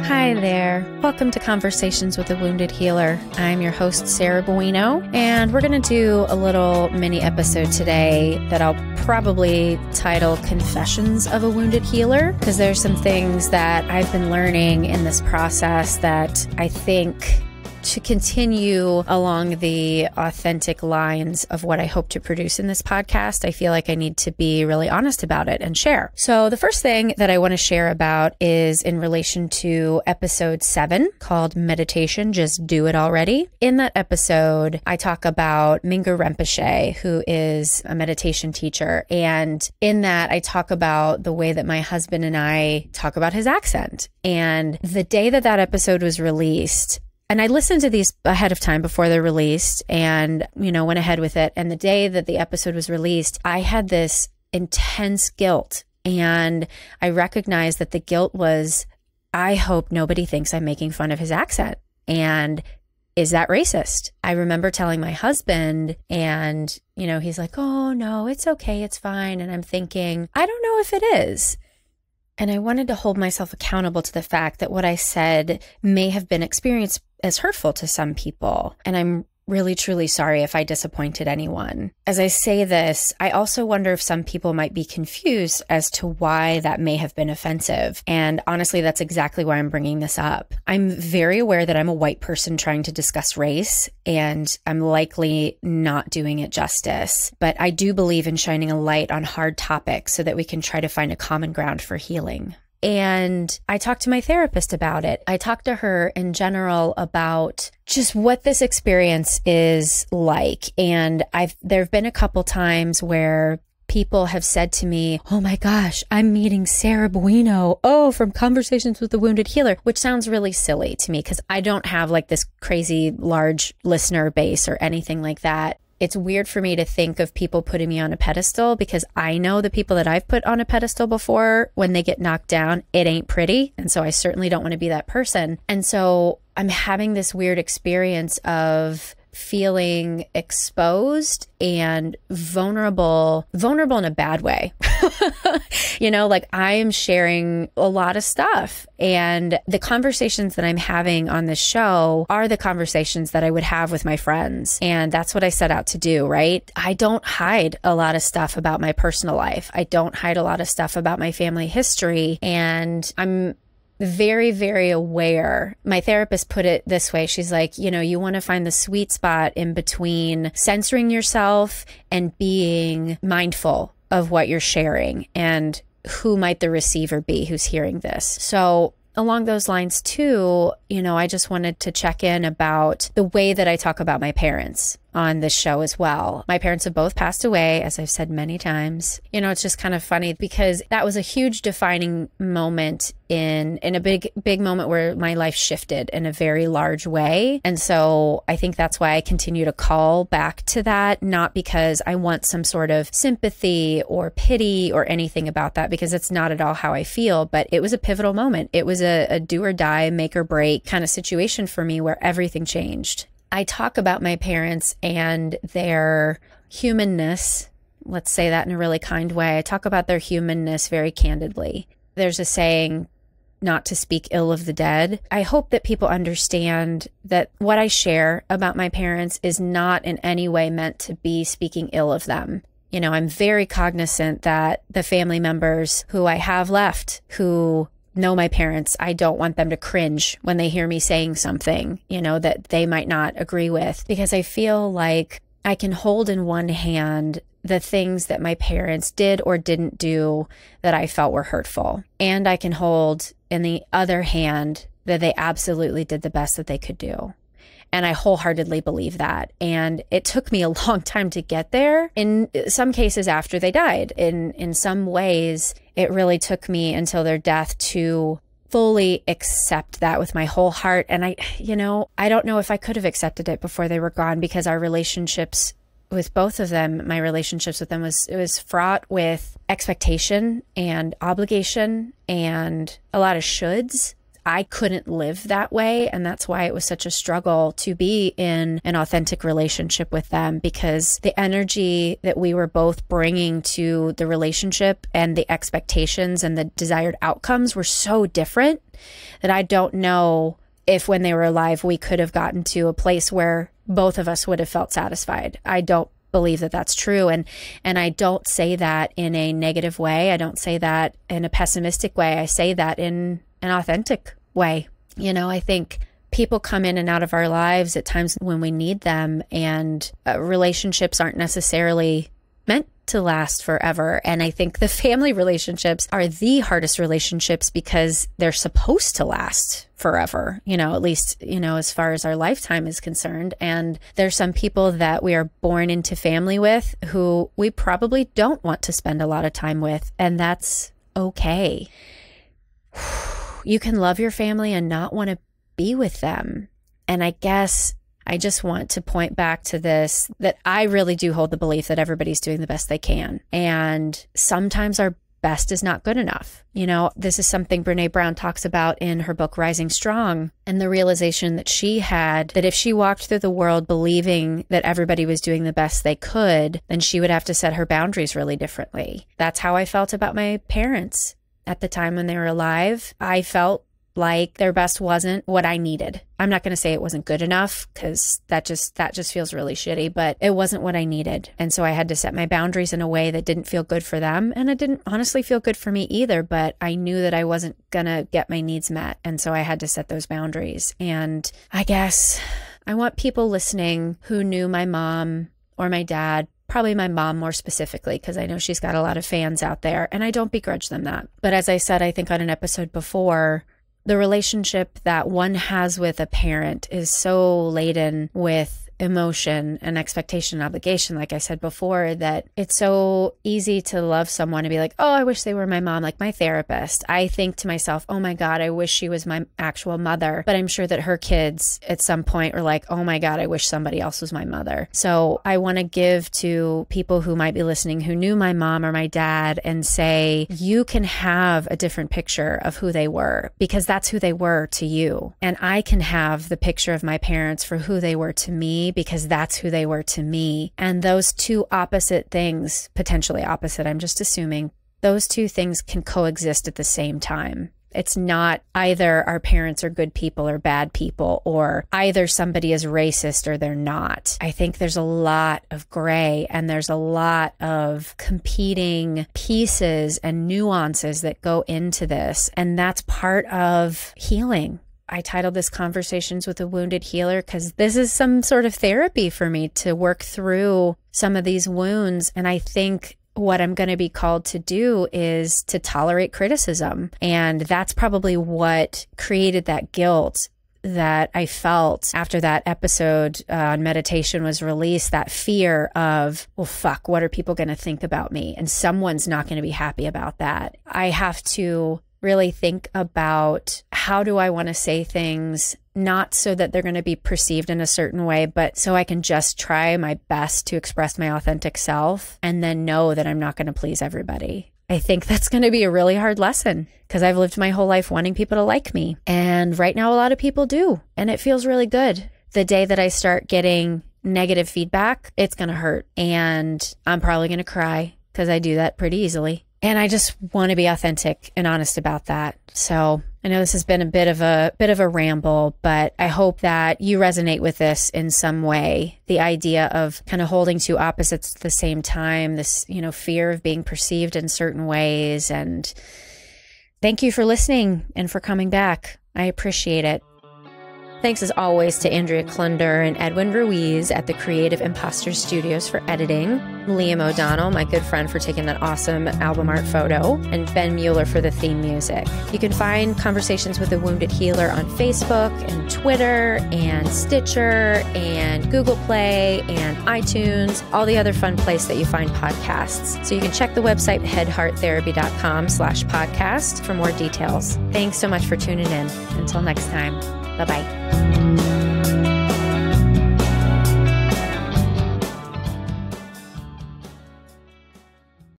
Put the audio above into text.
Hi there. Welcome to Conversations with a Wounded Healer. I'm your host, Sarah Bueno, and we're going to do a little mini episode today that I'll probably title Confessions of a Wounded Healer, because there's some things that I've been learning in this process that I think to continue along the authentic lines of what I hope to produce in this podcast, I feel like I need to be really honest about it and share. So the first thing that I want to share about is in relation to episode 7 called Meditation, Just Do It Already. In that episode, I talk about Mingyur Rinpoche, who is a meditation teacher. And in that, I talk about the way that my husband and I talk about his accent. And the day that that episode was released, and I listened to these ahead of time before they're released and, went ahead with it. And the day that the episode was released, I had this intense guilt. And I recognized that the guilt was, I hope nobody thinks I'm making fun of his accent. And is that racist? I remember telling my husband and, he's like, oh, no, it's okay. It's fine. And I'm thinking, I don't know if it is. And I wanted to hold myself accountable to the fact that what I said may have been experienced as hurtful to some people. And I'm really, truly sorry if I disappointed anyone. As I say this, I also wonder if some people might be confused as to why that may have been offensive. And honestly, that's exactly why I'm bringing this up. I'm very aware that I'm a white person trying to discuss race, and I'm likely not doing it justice. But I do believe in shining a light on hard topics so that we can try to find a common ground for healing. And I talked to my therapist about it. I talked to her in general about just what this experience is like. And there have been a couple times where people have said to me, oh my gosh, I'm meeting Sarah Bueno. Oh, from Conversations with the Wounded Healer, which sounds really silly to me because I don't have like this crazy large listener base or anything like that. It's weird for me to think of people putting me on a pedestal because I know the people that I've put on a pedestal before, when they get knocked down, it ain't pretty. And so I certainly don't want to be that person. And so I'm having this weird experience of feeling exposed and vulnerable in a bad way. Like I am sharing a lot of stuff, and the conversations that I'm having on this show are the conversations that I would have with my friends. And that's what I set out to do, right? I don't hide a lot of stuff about my personal life. I don't hide a lot of stuff about my family history. And I'm very, very aware. My therapist put it this way. She's like, you want to find the sweet spot in between censoring yourself and being mindful of what you're sharing and who might the receiver be who's hearing this. So along those lines too, I just wanted to check in about the way that I talk about my parents on this show as well. My parents have both passed away, as I've said many times. It's just kind of funny because that was a huge defining moment in a big moment where my life shifted in a very large way. And so I think that's why I continue to call back to that, not because I want some sort of sympathy or pity or anything about that, because it's not at all how I feel, but it was a pivotal moment. It was a do or die, make or break kind of situation for me where everything changed. I talk about my parents and their humanness. Let's say that in a really kind way. I talk about their humanness very candidly. There's a saying, not to speak ill of the dead. I hope that people understand that what I share about my parents is not in any way meant to be speaking ill of them. I'm very cognizant that the family members who I have left, who know my parents, I don't want them to cringe when they hear me saying something, that they might not agree with, because I feel like I can hold in one hand the things that my parents did or didn't do that I felt were hurtful. And I can hold in the other hand that they absolutely did the best that they could do. And I wholeheartedly believe that. And it took me a long time to get there. In some cases after they died. In some ways, it really took me until their death to fully accept that with my whole heart. And I don't know if I could have accepted it before they were gone, because our relationships with both of them, my relationships with them it was fraught with expectation and obligation and a lot of shoulds. I couldn't live that way. And that's why it was such a struggle to be in an authentic relationship with them, because the energy that we were both bringing to the relationship and the expectations and the desired outcomes were so different that I don't know if when they were alive, we could have gotten to a place where both of us would have felt satisfied. I don't believe that that's true. And I don't say that in a negative way. I don't say that in a pessimistic way. I say that in an authentic way. You know, I think people come in and out of our lives at times when we need them, and relationships aren't necessarily meant to last forever. And I think the family relationships are the hardest relationships because they're supposed to last forever, you know, at least, you know, as far as our lifetime is concerned. And there's some people that we are born into family with who we probably don't want to spend a lot of time with. And that's okay. You can love your family and not want to be with them. And I guess I just want to point back to this, that I really do hold the belief that everybody's doing the best they can. And sometimes our best is not good enough. You know, this is something Brene Brown talks about in her book, Rising Strong, and the realization that she had that if she walked through the world believing that everybody was doing the best they could, then she would have to set her boundaries really differently. That's how I felt about my parents at the time when they were alive. I felt like their best wasn't what I needed. I'm not going to say it wasn't good enough, because that just feels really shitty, but it wasn't what I needed. And so I had to set my boundaries in a way that didn't feel good for them. And it didn't honestly feel good for me either, but I knew that I wasn't going to get my needs met. And so I had to set those boundaries. And I guess I want people listening who knew my mom or my dad, probably my mom more specifically, because I know she's got a lot of fans out there, and I don't begrudge them that. But as I said, I think on an episode before, the relationship that one has with a parent is so laden with emotion and expectation and obligation, like I said before, that it's so easy to love someone and be like, oh, I wish they were my mom, like my therapist. I think to myself, oh my God, I wish she was my actual mother. But I'm sure that her kids at some point are like, oh my God, I wish somebody else was my mother. So I want to give to people who might be listening who knew my mom or my dad and say, you can have a different picture of who they were, because that's who they were to you. And I can have the picture of my parents for who they were to me, because that's who they were to me. And those two opposite things, potentially opposite, I'm just assuming, those two things can coexist at the same time. It's not either our parents are good people or bad people, or either somebody is racist or they're not. I think there's a lot of gray, and there's a lot of competing pieces and nuances that go into this. And that's part of healing. I titled this Conversations with a Wounded Healer because this is some sort of therapy for me to work through some of these wounds. And I think what I'm going to be called to do is to tolerate criticism. And that's probably what created that guilt that I felt after that episode on meditation was released, that fear of, well, fuck, what are people going to think about me? And someone's not going to be happy about that. I have to really think about, how do I want to say things, not so that they're going to be perceived in a certain way, but so I can just try my best to express my authentic self, and then know that I'm not going to please everybody. I think that's going to be a really hard lesson, because I've lived my whole life wanting people to like me. And right now, a lot of people do. And it feels really good. The day that I start getting negative feedback, it's going to hurt. And I'm probably going to cry, because I do that pretty easily. And I just want to be authentic and honest about that. So I know this has been a bit of a ramble, but I hope that you resonate with this in some way. The idea of kind of holding two opposites at the same time, this, you know, fear of being perceived in certain ways. And thank you for listening and for coming back. I appreciate it. Thanks as always to Andrea Klunder and Edwin Ruiz at the Creative Imposter Studios for editing, Liam O'Donnell, my good friend, for taking that awesome album art photo, and Ben Mueller for the theme music. You can find Conversations with a Wounded Healer on Facebook and Twitter and Stitcher and Google Play and iTunes, all the other fun places that you find podcasts. So you can check the website headhearttherapy.com/podcast for more details. Thanks so much for tuning in. Until next time. Bye-bye.